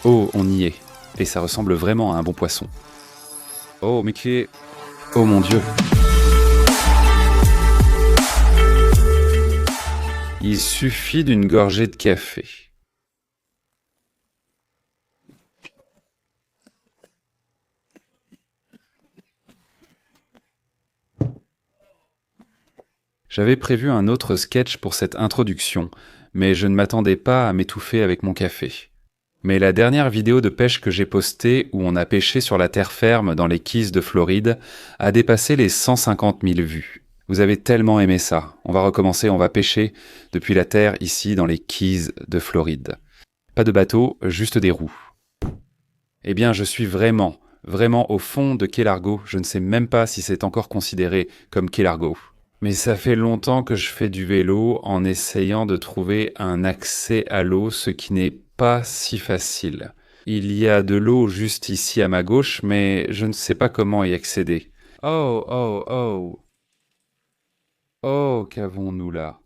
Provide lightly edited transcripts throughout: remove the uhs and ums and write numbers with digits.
Oh, on y est. Et ça ressemble vraiment à un bon poisson. Oh, Mickey. Oh mon Dieu. Il suffit d'une gorgée de café. J'avais prévu un autre sketch pour cette introduction, mais je ne m'attendais pas à m'étouffer avec mon café. Mais la dernière vidéo de pêche que j'ai postée, où on a pêché sur la terre ferme dans les Keys de Floride, a dépassé les 150 000 vues. Vous avez tellement aimé ça. On va recommencer, on va pêcher depuis la terre ici dans les Keys de Floride. Pas de bateau, juste des roues. Eh bien, je suis vraiment au fond de Key Largo. Je ne sais même pas si c'est encore considéré comme Key Largo. Mais ça fait longtemps que je fais du vélo en essayant de trouver un accès à l'eau, ce qui n'est pas si facile. Il y a de l'eau juste ici à ma gauche, mais je ne sais pas comment y accéder. Oh, oh, oh. Oh, qu'avons-nous là?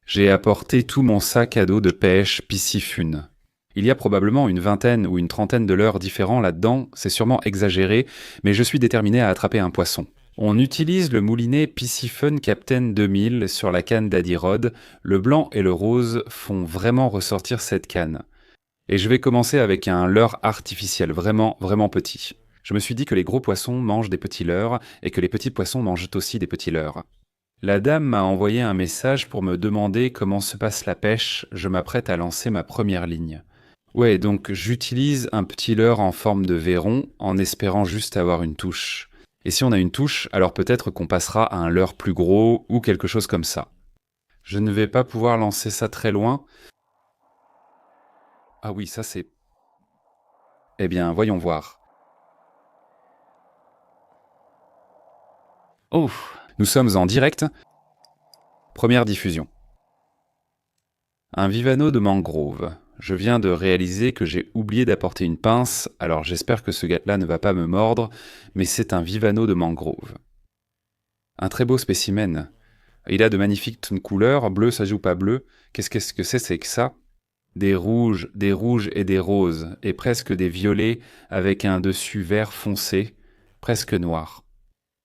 J'ai apporté tout mon sac à dos de pêche Piscifun. Il y a probablement une vingtaine ou une trentaine de leurres différents là-dedans, c'est sûrement exagéré, mais je suis déterminé à attraper un poisson. On utilise le moulinet Piscifun Captain 2000 sur la canne Daddy Rod. Le blanc et le rose font vraiment ressortir cette canne. Et je vais commencer avec un leurre artificiel, vraiment petit. Je me suis dit que les gros poissons mangent des petits leurres et que les petits poissons mangent aussi des petits leurres. La dame m'a envoyé un message pour me demander comment se passe la pêche. Je m'apprête à lancer ma première ligne. Ouais, donc j'utilise un petit leurre en forme de verron en espérant juste avoir une touche. Et si on a une touche, alors peut-être qu'on passera à un leurre plus gros ou quelque chose comme ça. Je ne vais pas pouvoir lancer ça très loin. Ah oui, ça c'est... Eh bien, voyons voir. Oh, nous sommes en direct. Première diffusion. Un vivano de mangrove. Je viens de réaliser que j'ai oublié d'apporter une pince, alors j'espère que ce gars-là ne va pas me mordre, mais c'est un vivano de mangrove. Un très beau spécimen. Il a de magnifiques couleurs, bleu ça joue pas bleu. Qu'est-ce que c'est que ça? Des rouges et des roses, et presque des violets avec un dessus vert foncé, presque noir.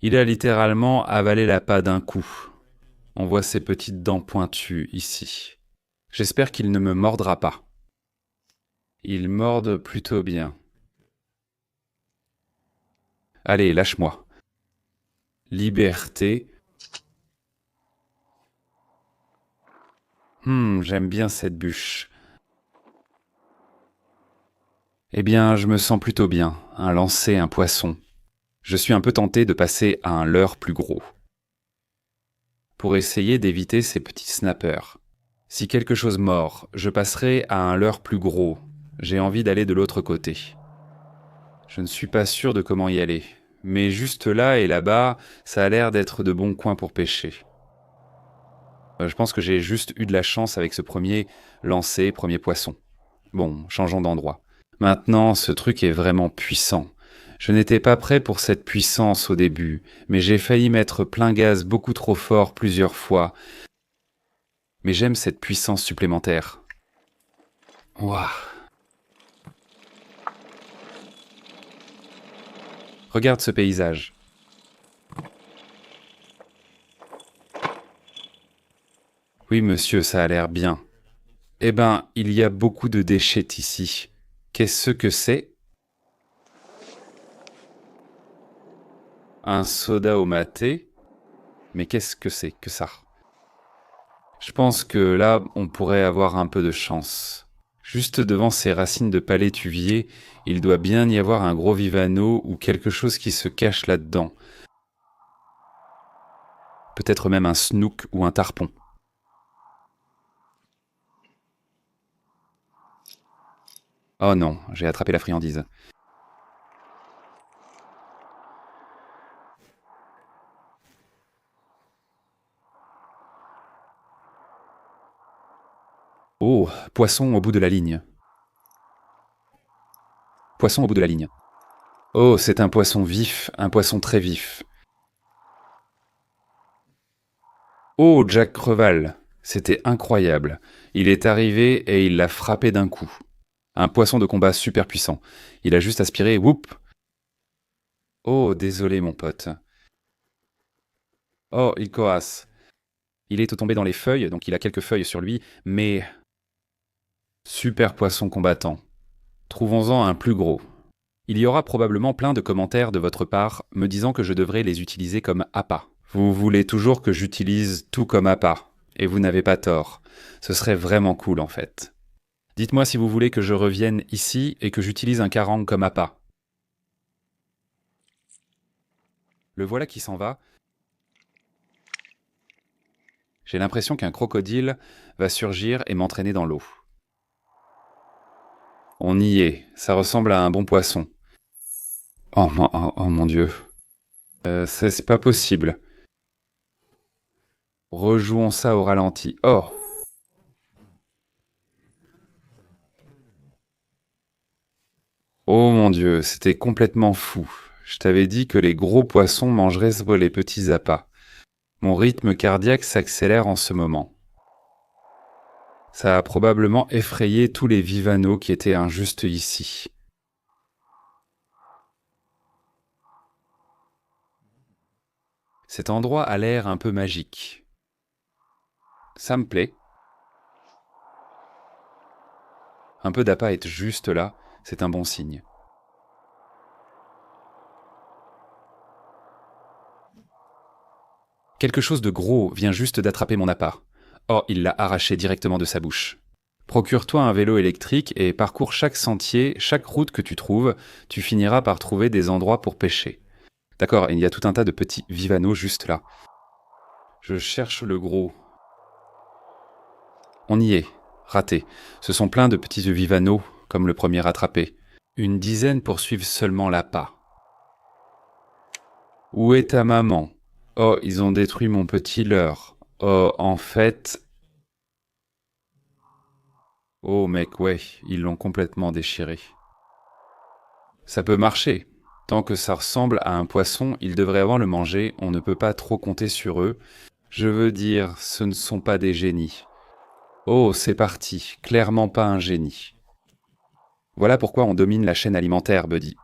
Il a littéralement avalé la l'appât d'un coup. On voit ses petites dents pointues ici. J'espère qu'il ne me mordra pas. Il morde plutôt bien. Allez, lâche-moi. Liberté. J'aime bien cette bûche. Eh bien, je me sens plutôt bien. Un lancer, un poisson. Je suis un peu tenté de passer à un leurre plus gros. Pour essayer d'éviter ces petits snappers. Si quelque chose mord, je passerai à un leurre plus gros. J'ai envie d'aller de l'autre côté. Je ne suis pas sûr de comment y aller. Mais juste là et là-bas, ça a l'air d'être de bons coins pour pêcher. Je pense que j'ai juste eu de la chance avec ce premier lancer, premier poisson. Bon, changeons d'endroit. Maintenant, ce truc est vraiment puissant. Je n'étais pas prêt pour cette puissance au début, mais j'ai failli mettre plein gaz beaucoup trop fort plusieurs fois. Mais j'aime cette puissance supplémentaire. Ouah. Regarde ce paysage. Oui, monsieur, ça a l'air bien. Eh ben, il y a beaucoup de déchets ici. Qu'est-ce que c'est? Un soda au maté? Mais qu'est-ce que c'est que ça? Je pense que là, on pourrait avoir un peu de chance. Juste devant ces racines de palétuvier, il doit bien y avoir un gros vivano ou quelque chose qui se cache là-dedans. Peut-être même un snook ou un tarpon. Oh non, j'ai attrapé la friandise. Oh, poisson au bout de la ligne. Poisson au bout de la ligne. Oh, c'est un poisson vif, un poisson très vif. Oh, Jack Creval. C'était incroyable. Il est arrivé et il l'a frappé d'un coup. Un poisson de combat super puissant. Il a juste aspiré, whoop. Oh, désolé mon pote. Oh, il coasse. Il est tombé dans les feuilles, donc il a quelques feuilles sur lui, mais... Super poisson combattant. Trouvons-en un plus gros. Il y aura probablement plein de commentaires de votre part me disant que je devrais les utiliser comme appât. Vous voulez toujours que j'utilise tout comme appât, et vous n'avez pas tort. Ce serait vraiment cool en fait. Dites-moi si vous voulez que je revienne ici et que j'utilise un karang comme appât. Le voilà qui s'en va. J'ai l'impression qu'un crocodile va surgir et m'entraîner dans l'eau. On y est, ça ressemble à un bon poisson. Oh mon Dieu. C'est pas possible. Rejouons ça au ralenti. Oh! Oh mon Dieu, c'était complètement fou. Je t'avais dit que les gros poissons mangeraient les petits appâts. Mon rythme cardiaque s'accélère en ce moment. Ça a probablement effrayé tous les vivanos qui étaient injustes ici. Cet endroit a l'air un peu magique. Ça me plaît. Un peu d'appât être juste là, c'est un bon signe. Quelque chose de gros vient juste d'attraper mon appât. Oh, il l'a arraché directement de sa bouche. Procure-toi un vélo électrique et parcours chaque sentier, chaque route que tu trouves, tu finiras par trouver des endroits pour pêcher. D'accord, il y a tout un tas de petits vivanos juste là. Je cherche le gros. On y est. Raté. Ce sont plein de petits vivanos, comme le premier attrapé. Une dizaine poursuivent seulement l'appât. Où est ta maman? Oh, ils ont détruit mon petit leurre. Oh, en fait... Oh mec, ouais, ils l'ont complètement déchiré. Ça peut marcher. Tant que ça ressemble à un poisson, ils devraient avoir le manger, on ne peut pas trop compter sur eux. Je veux dire, ce ne sont pas des génies. Oh, c'est parti, clairement pas un génie. Voilà pourquoi on domine la chaîne alimentaire, Buddy.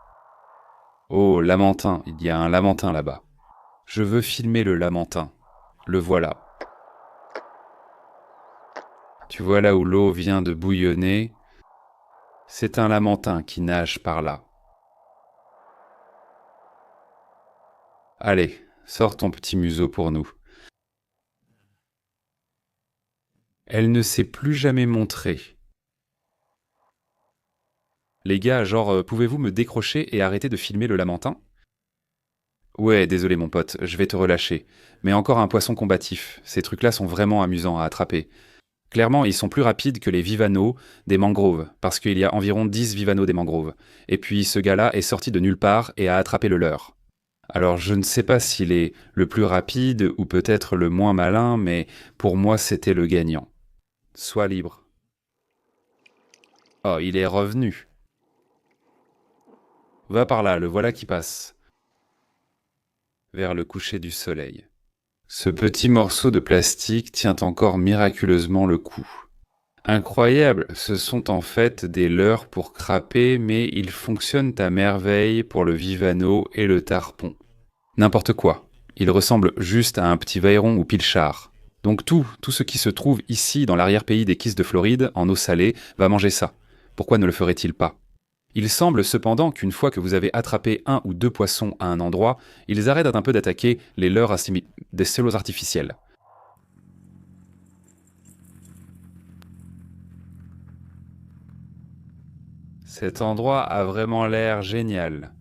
Oh, lamentin, il y a un lamentin là-bas. Je veux filmer le lamentin. Le voilà. Tu vois là où l'eau vient de bouillonner? C'est un lamentin qui nage par là. Allez, sors ton petit museau pour nous. Elle ne s'est plus jamais montrée. Les gars, genre, pouvez-vous me décrocher et arrêter de filmer le lamentin? Ouais, désolé mon pote, je vais te relâcher. Mais encore un poisson combatif. Ces trucs-là sont vraiment amusants à attraper. Clairement, ils sont plus rapides que les vivanos des mangroves, parce qu'il y a environ 10 vivanos des mangroves. Et puis ce gars-là est sorti de nulle part et a attrapé le leur. Alors je ne sais pas s'il est le plus rapide ou peut-être le moins malin, mais pour moi c'était le gagnant. Sois libre. Oh, il est revenu. Va par là, le voilà qui passe. Vers le coucher du soleil. Ce petit morceau de plastique tient encore miraculeusement le coup. Incroyable, ce sont en fait des leurres pour crapper, mais ils fonctionnent à merveille pour le vivano et le tarpon. N'importe quoi. Il ressemble juste à un petit vailleron ou pilchard. Donc tout ce qui se trouve ici dans l'arrière-pays des Kisses de Floride, en eau salée, va manger ça. Pourquoi ne le ferait-il pas? Il semble cependant qu'une fois que vous avez attrapé un ou deux poissons à un endroit, ils arrêtent un peu d'attaquer les leurres des cellos artificiels. Cet endroit a vraiment l'air génial.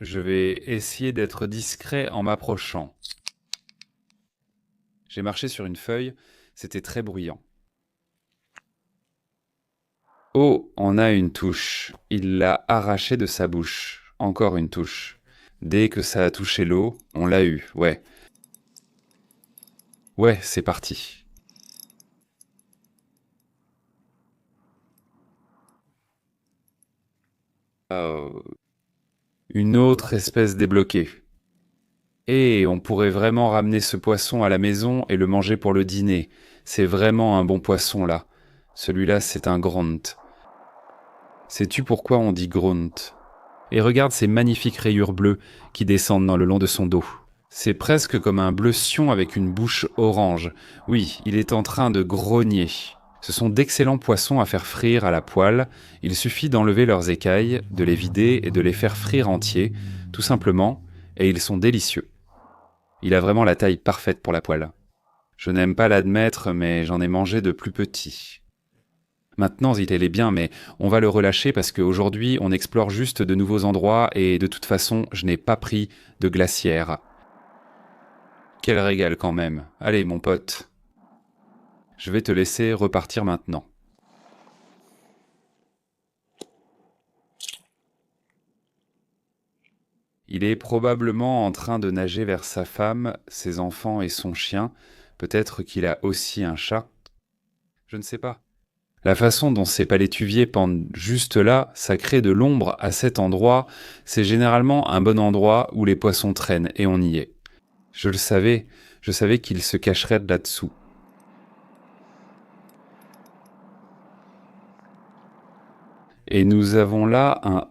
Je vais essayer d'être discret en m'approchant. J'ai marché sur une feuille, c'était très bruyant. Oh, on a une touche. Il l'a arrachée de sa bouche. Encore une touche. Dès que ça a touché l'eau, on l'a eu, ouais. Ouais, c'est parti. Oh. Une autre espèce débloquée. Et on pourrait vraiment ramener ce poisson à la maison et le manger pour le dîner. C'est vraiment un bon poisson là. Celui-là, c'est un grand. Sais-tu pourquoi on dit Grunt? Et regarde ces magnifiques rayures bleues qui descendent dans le long de son dos. C'est presque comme un bleu sion avec une bouche orange. Oui, il est en train de grogner. Ce sont d'excellents poissons à faire frire à la poêle. Il suffit d'enlever leurs écailles, de les vider et de les faire frire entiers, tout simplement, et ils sont délicieux. Il a vraiment la taille parfaite pour la poêle. Je n'aime pas l'admettre, mais j'en ai mangé de plus petits. Maintenant, il est bien, mais on va le relâcher parce qu'aujourd'hui, on explore juste de nouveaux endroits et de toute façon, je n'ai pas pris de glacière. Quel régal quand même. Allez, mon pote. Je vais te laisser repartir maintenant. Il est probablement en train de nager vers sa femme, ses enfants et son chien. Peut-être qu'il a aussi un chat. Je ne sais pas. La façon dont ces palétuviers pendent juste là, ça crée de l'ombre à cet endroit. C'est généralement un bon endroit où les poissons traînent, et on y est. Je le savais, je savais qu'ils se cacheraient là-dessous. Et nous avons là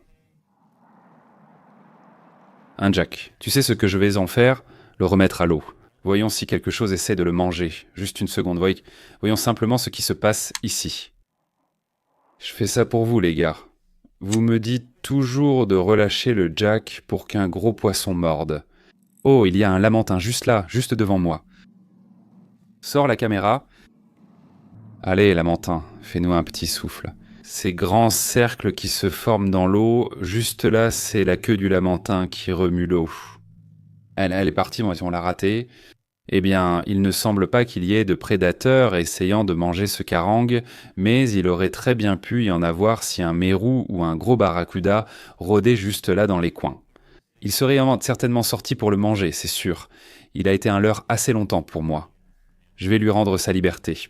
un jack. Tu sais ce que je vais en faire? Le remettre à l'eau. Voyons si quelque chose essaie de le manger. Juste une seconde, voyons simplement ce qui se passe ici. Je fais ça pour vous, les gars. Vous me dites toujours de relâcher le jack pour qu'un gros poisson morde. Oh, il y a un lamentin juste là, juste devant moi. Sors la caméra. Allez, lamentin, fais-nous un petit souffle. Ces grands cercles qui se forment dans l'eau, juste là, c'est la queue du lamentin qui remue l'eau. Elle est partie, moi, si on l'a ratée. Eh bien, il ne semble pas qu'il y ait de prédateurs essayant de manger ce carangue, mais il aurait très bien pu y en avoir si un mérou ou un gros barracuda rôdait juste là dans les coins. Il serait certainement sorti pour le manger, c'est sûr. Il a été un leurre assez longtemps pour moi. Je vais lui rendre sa liberté.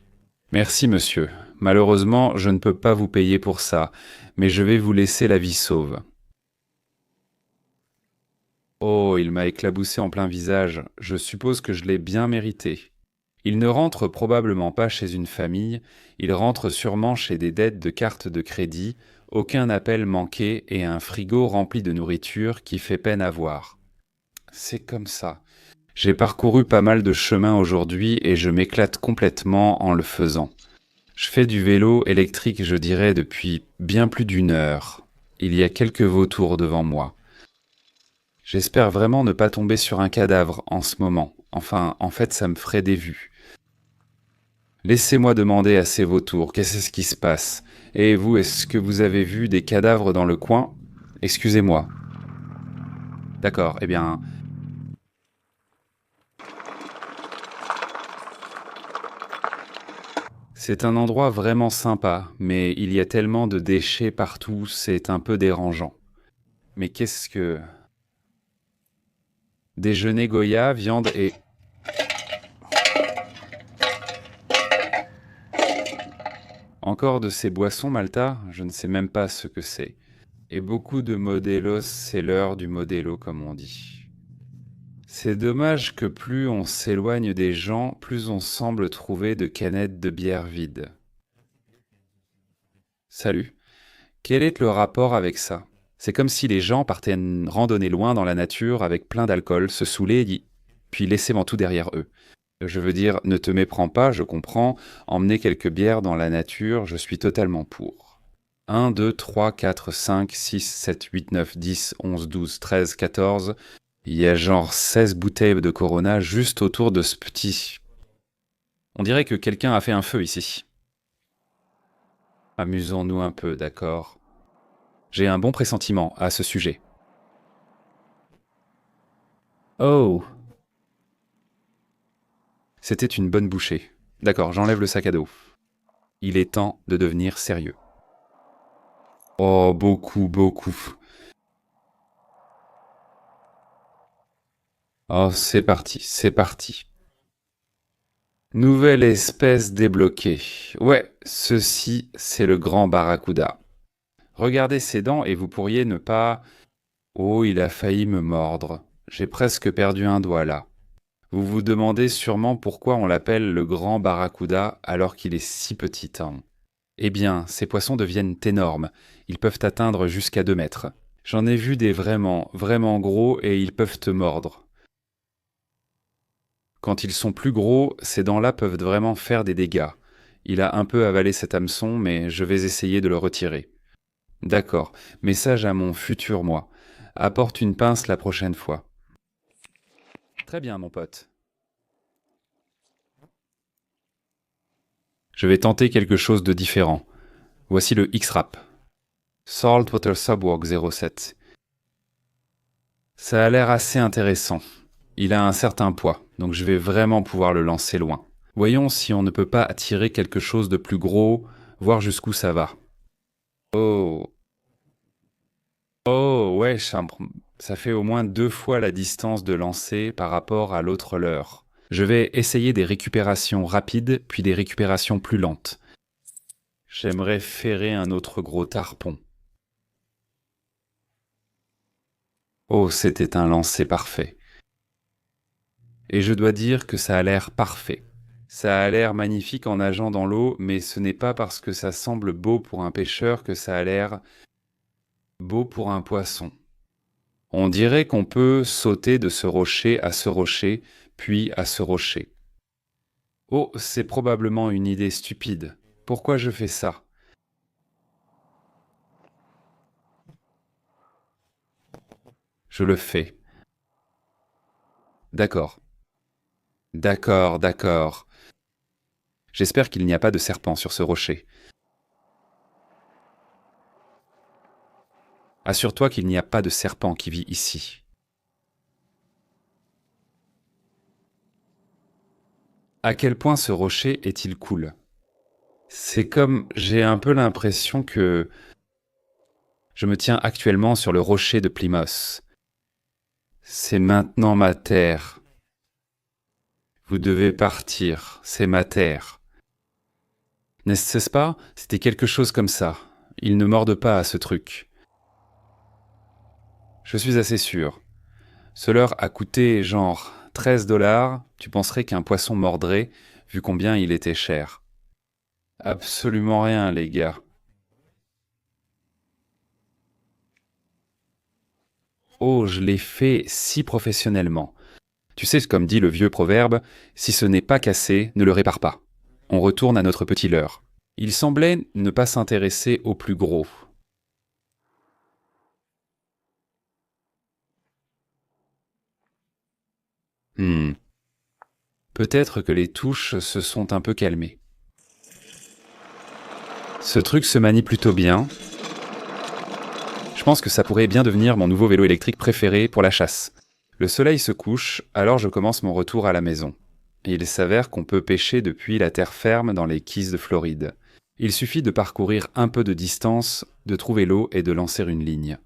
Merci, monsieur. Malheureusement, je ne peux pas vous payer pour ça, mais je vais vous laisser la vie sauve. Oh, il m'a éclaboussé en plein visage. Je suppose que je l'ai bien mérité. Il ne rentre probablement pas chez une famille, il rentre sûrement chez des dettes de cartes de crédit, aucun appel manqué et un frigo rempli de nourriture qui fait peine à voir. C'est comme ça. J'ai parcouru pas mal de chemin aujourd'hui et je m'éclate complètement en le faisant. Je fais du vélo électrique, je dirais, depuis bien plus d'une heure. Il y a quelques vautours devant moi. J'espère vraiment ne pas tomber sur un cadavre en ce moment. Enfin, en fait, ça me ferait des vues. Laissez-moi demander à ces vautours, qu'est-ce qui se passe? Et vous, est-ce que vous avez vu des cadavres dans le coin? Excusez-moi. D'accord, eh bien... C'est un endroit vraiment sympa, mais il y a tellement de déchets partout, c'est un peu dérangeant. Mais qu'est-ce que... Déjeuner Goya, viande et... Encore de ces boissons, Malta? Je ne sais même pas ce que c'est. Et beaucoup de modelos, c'est l'heure du modelo, comme on dit. C'est dommage que plus on s'éloigne des gens, plus on semble trouver de canettes de bière vides. Salut. Quel est le rapport avec ça? C'est comme si les gens partaient une randonnée loin dans la nature avec plein d'alcool, se saouler puis laisser tout derrière eux. Je veux dire, ne te méprends pas, je comprends, emmener quelques bières dans la nature, je suis totalement pour. 1, 2, 3, 4, 5, 6, 7, 8, 9, 10, 11, 12, 13, 14... Il y a genre 16 bouteilles de Corona juste autour de ce petit... On dirait que quelqu'un a fait un feu ici. Amusons-nous un peu, d'accord? J'ai un bon pressentiment à ce sujet. Oh! C'était une bonne bouchée. D'accord, j'enlève le sac à dos. Il est temps de devenir sérieux. Oh, beaucoup, beaucoup. Oh, c'est parti, c'est parti. Nouvelle espèce débloquée. Ouais, ceci, c'est le grand barracuda. Regardez ses dents et vous pourriez ne pas... Oh, il a failli me mordre. J'ai presque perdu un doigt là. Vous vous demandez sûrement pourquoi on l'appelle le grand barracuda alors qu'il est si petit. Hein. Eh bien, ces poissons deviennent énormes. Ils peuvent atteindre jusqu'à 2 mètres. J'en ai vu des vraiment, vraiment gros et ils peuvent te mordre. Quand ils sont plus gros, ces dents-là peuvent vraiment faire des dégâts. Il a un peu avalé cet hameçon, mais je vais essayer de le retirer. D'accord, message à mon futur moi. Apporte une pince la prochaine fois. Très bien, mon pote. Je vais tenter quelque chose de différent. Voici le X-Rap. Saltwater Subwalk 07. Ça a l'air assez intéressant. Il a un certain poids, donc je vais vraiment pouvoir le lancer loin. Voyons si on ne peut pas attirer quelque chose de plus gros, voir jusqu'où ça va. Oh. Oh, ouais, ça fait au moins 2 fois la distance de lancer par rapport à l'autre leurre. Je vais essayer des récupérations rapides, puis des récupérations plus lentes. J'aimerais ferrer un autre gros tarpon. Oh, c'était un lancer parfait. Et je dois dire que ça a l'air parfait. Ça a l'air magnifique en nageant dans l'eau, mais ce n'est pas parce que ça semble beau pour un pêcheur que ça a l'air beau pour un poisson. On dirait qu'on peut sauter de ce rocher à ce rocher, puis à ce rocher. Oh, c'est probablement une idée stupide. Pourquoi je fais ça? Je le fais. D'accord. D'accord, d'accord. J'espère qu'il n'y a pas de serpent sur ce rocher. Assure-toi qu'il n'y a pas de serpent qui vit ici. À quel point ce rocher est-il cool? C'est comme j'ai un peu l'impression que je me tiens actuellement sur le rocher de Plymouth. C'est maintenant ma terre. Vous devez partir, c'est ma terre. N'est-ce pas? C'était quelque chose comme ça. Ils ne mordent pas à ce truc. Je suis assez sûr. Ce leurre a coûté genre 13 $. Tu penserais qu'un poisson mordrait, vu combien il était cher. Absolument rien, les gars. Oh, je l'ai fait si professionnellement. Tu sais, comme dit le vieux proverbe, si ce n'est pas cassé, ne le répare pas. On retourne à notre petit leurre. Il semblait ne pas s'intéresser au plus gros. Peut-être que les touches se sont un peu calmées. Ce truc se manie plutôt bien. Je pense que ça pourrait bien devenir mon nouveau vélo électrique préféré pour la chasse. Le soleil se couche, alors je commence mon retour à la maison. Il s'avère qu'on peut pêcher depuis la terre ferme dans les Keys de Floride. Il suffit de parcourir un peu de distance, de trouver l'eau et de lancer une ligne.